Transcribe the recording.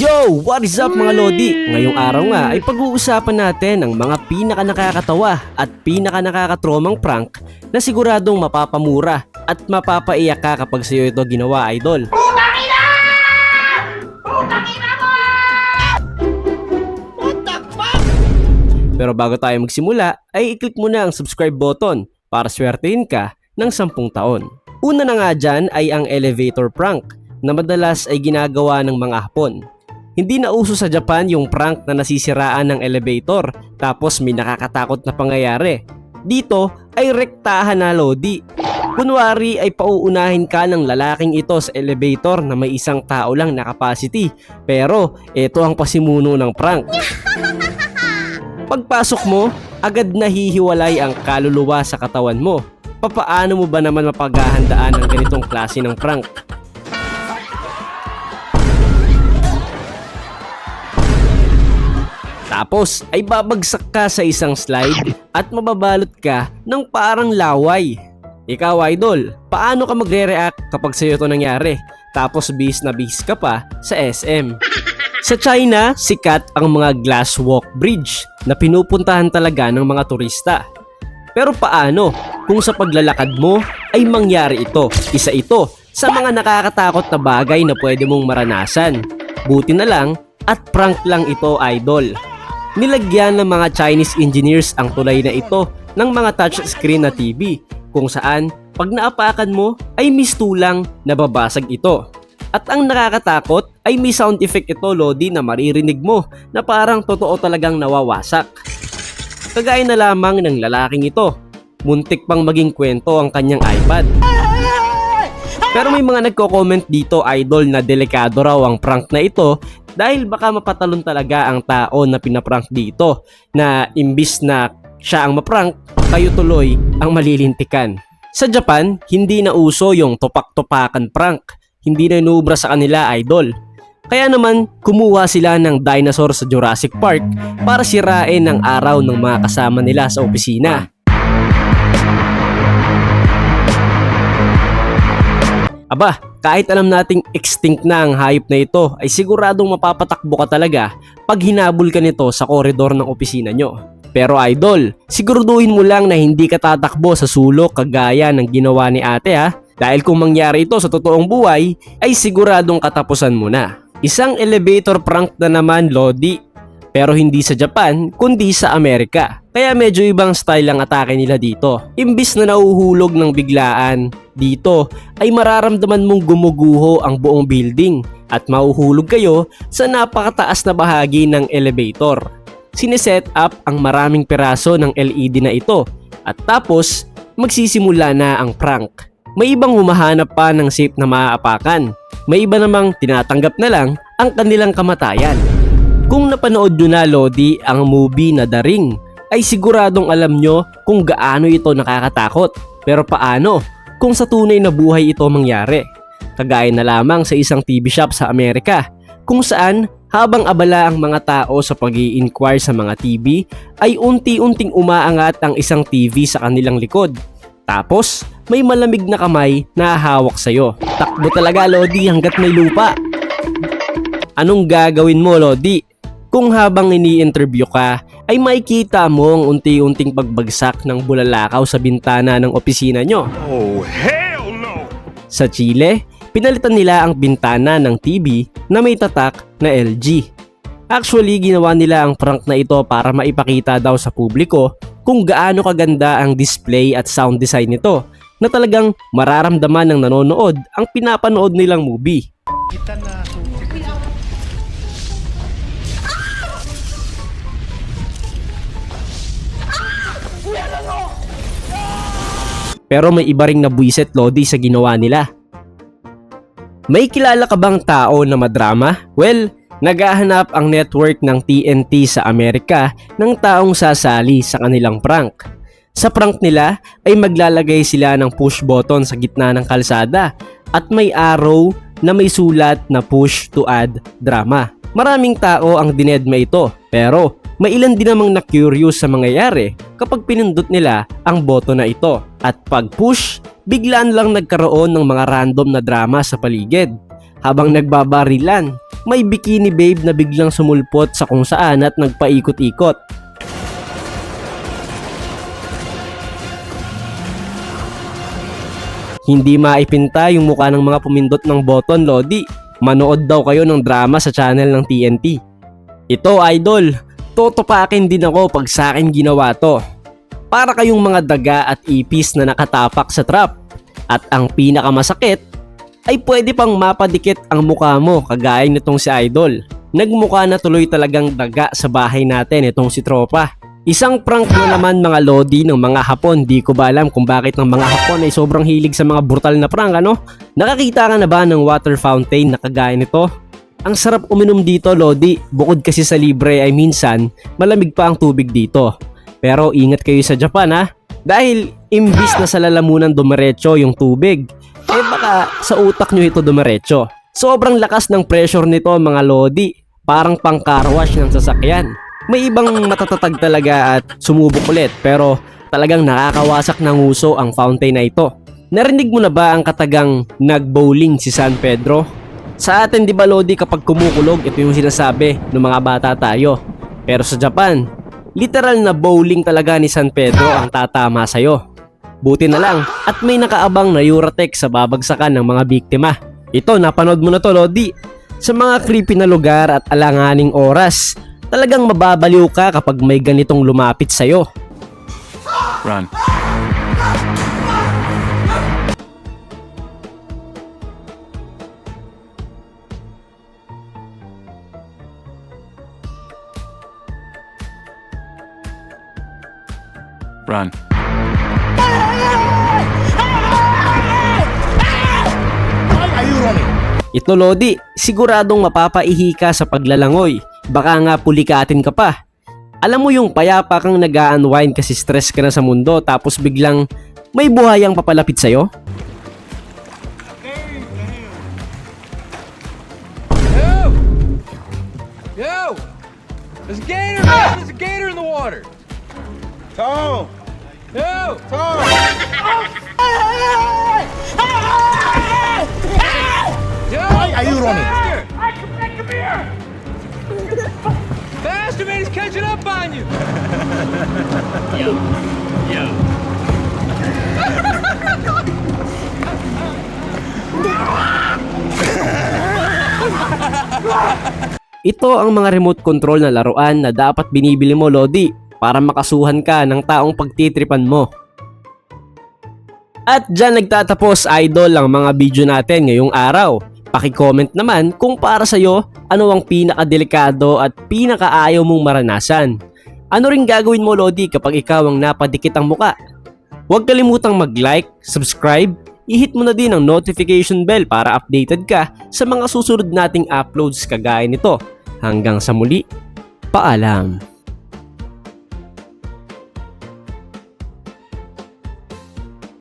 Yo! What is up mga Lodi? Ngayong araw nga ay pag-uusapan natin ang mga pinaka-nakakatawa at pinaka-nakakatromang prank na siguradong mapapamura at mapapaiyak ka kapag sa'yo ito ginawa, idol. Putang ina! Putang ina mo! What the fuck? Pero bago tayo magsimula, ay i-click mo na ang subscribe button para swertein ka ng 10 taon. Una na nga dyan ay ang elevator prank na madalas ay ginagawa ng mga Hapon. Hindi na uso sa Japan yung prank na nasisiraan ng elevator tapos may nakakatakot na pangyayari. Dito ay rektahan na, Lodi. Kunwari ay pauunahin ka ng lalaking ito sa elevator na may isang tao lang na capacity, pero ito ang pasimuno ng prank. Pagpasok mo, agad nahihiwalay ang kaluluwa sa katawan mo. Papaano mo ba naman mapaghahandaan ng ganitong klase ng prank? Tapos ay babagsak ka sa isang slide at mababalot ka ng parang laway. Ikaw, idol, paano ka magre-react kapag sa'yo ito nangyari? Tapos bis na bis ka pa sa SM. Sa China, sikat ang mga glass walk bridge na pinupuntahan talaga ng mga turista. Pero paano kung sa paglalakad mo ay mangyari ito? Isa ito sa mga nakakatakot na bagay na pwede mong maranasan. Buti na lang at prank lang ito, idol. Nilagyan ng mga Chinese engineers ang tulay na ito ng mga touchscreen na TV kung saan pag naapakan mo ay mistulang nababasag ito. At ang nakakatakot ay may sound effect ito, Lodi, na maririnig mo na parang totoo talagang nawawasak. Kagaya na lamang ng lalaking ito, muntik pang maging kwento ang kanyang iPad. Pero may mga nagko-comment dito, idol, na delikado raw ang prank na ito dahil baka mapatalon talaga ang tao na pinaprank dito na imbis na siya ang maprank, kayo tuloy ang malilintikan. Sa Japan, hindi na uso yung topak-topakan prank. Hindi na inubra sa kanila, idol. Kaya naman, kumuha sila ng dinosaur sa Jurassic Park para sirain ang araw ng mga kasama nila sa opisina. Aba, kahit alam nating extinct na ang hayop na ito, ay siguradong mapapatakbo ka talaga pag hinabol ka nito sa koridor ng opisina nyo. Pero idol, siguraduhin mo lang na hindi ka tatakbo sa sulok kagaya ng ginawa ni ate, ha? Dahil kung mangyari ito sa totoong buhay, ay siguradong katapusan mo na. Isang elevator prank na naman, Lodi. Pero hindi sa Japan, kundi sa Amerika. Kaya medyo ibang style ang atake nila dito. Imbis na nauhulog ng biglaan, dito ay mararamdaman mong gumuguho ang buong building at mauhulog kayo sa napakataas na bahagi ng elevator. Sineset up ang maraming piraso ng LED na ito at tapos magsisimula na ang prank. May ibang humahanap pa ng safe na maaapakan. May iba namang tinatanggap na lang ang kanilang kamatayan. Kung napanood nyo na, Lodi, ang movie na The Ring, ay siguradong alam nyo kung gaano ito nakakatakot. Pero paano kung sa tunay na buhay ito mangyari? Kagaya na lamang sa isang TV shop sa Amerika, kung saan habang abala ang mga tao sa pag-i-inquire sa mga TV, ay unti-unting umaangat ang isang TV sa kanilang likod. Tapos, may malamig na kamay na hawak sa'yo. Takbo talaga, Lodi, hanggat may lupa. Anong gagawin mo, Lodi? Kung habang ini-interview ka, ay makikita mo ang unti-unting pagbagsak ng bulalakaw sa bintana ng opisina nyo. Oh, hell no! Sa Chile, pinalitan nila ang bintana ng TV na may tatak na LG. Actually, ginawa nila ang prank na ito para maipakita daw sa publiko kung gaano kaganda ang display at sound design nito na talagang mararamdaman ng nanonood ang pinapanood nilang movie. Pero may iba ring nabwisit, Lodi, sa ginawa nila. May kilala ka bang tao na madrama? Well, naghahanap ang network ng TNT sa Amerika ng taong sasali sa kanilang prank. Sa prank nila ay maglalagay sila ng push button sa gitna ng kalsada at may arrow na may sulat na push to add drama. Maraming tao ang dinedma ito, pero may ilan din namang na-curious sa mangyayari kapag pinindot nila ang boto na ito. At pag push, biglaan lang nagkaroon ng mga random na drama sa paligid. habang nagbabarilan. May bikini babe na biglang sumulpot sa kung saan at nagpaikot-ikot. Hindi maipinta yung mukha ng mga pumindot ng button, Lodi. Manood daw kayo ng drama sa channel ng TNT. Ito, idol, totopakin din ako pag sa akin ginawa to. Para kayong mga daga at ipis na nakatapak sa trap. At ang pinakamasakit ay pwede pang mapadikit ang mukha mo kagaya nitong si idol. Nagmukha na tuloy talagang daga sa bahay natin itong si tropa. Isang prank na naman mga Lodi ng mga Hapon. Di ko ba alam kung bakit ng mga Hapon ay sobrang hilig sa mga brutal na prank, ano? Nakakita ka na ba ng water fountain na kagaya nito? Ang sarap uminom dito, Lodi. Bukod kasi sa libre ay minsan malamig pa ang tubig dito. Pero ingat kayo sa Japan, ha? Dahil imbis na sa lalamunan dumiretso yung tubig, eh baka sa utak nyo ito dumiretso. Sobrang lakas ng pressure nito mga Lodi. Parang pang car wash ng sasakyan. May ibang matatatag talaga at sumubok ulit pero talagang nakakawasak ng uso ang fountain na ito. Narinig mo na ba ang katagang nag-bowling si San Pedro? Sa atin di ba Lodi kapag kumukulog ito yung sinasabi ng mga bata tayo. Pero sa Japan, literal na bowling talaga ni San Pedro ang tatama sa'yo. Buti na lang at may nakaabang na Uratex sa babagsakan ng mga biktima. Ito napanood mo na to Lodi. Sa mga creepy na lugar at alanganing oras, talagang mababaliw ka kapag may ganitong lumapit sa'yo. Run. Run. Ito Lodi, siguradong mapapaihi ka sa paglalangoy. Baka nga pulikatin ka pa. Alam mo yung payapa kang nag-unwind kasi stress ka na sa mundo tapos biglang may buhayang papalapit sa'yo? Yo! Yo! There's a gator, man! There's a gator in the water! Tom! Yo! Tom! Yo! Why are you running? Come here! Faster, man! He's catching up on you! Ito ang mga remote control na laruan na dapat binibili mo Lodi para makasuhan ka ng taong pagtitripan mo. At dyan nagtatapos idol ang mga video natin ngayong araw. Paki-comment naman kung para sa'yo ano ang pinakadelikado at pinakaayaw mong maranasan. Ano ring gagawin mo Lodi kapag ikaw ang napadikit ang muka? Huwag kalimutang mag-like, subscribe, i-hit mo na din ang notification bell para updated ka sa mga susunod nating uploads kagaya nito. Hanggang sa muli, paalam!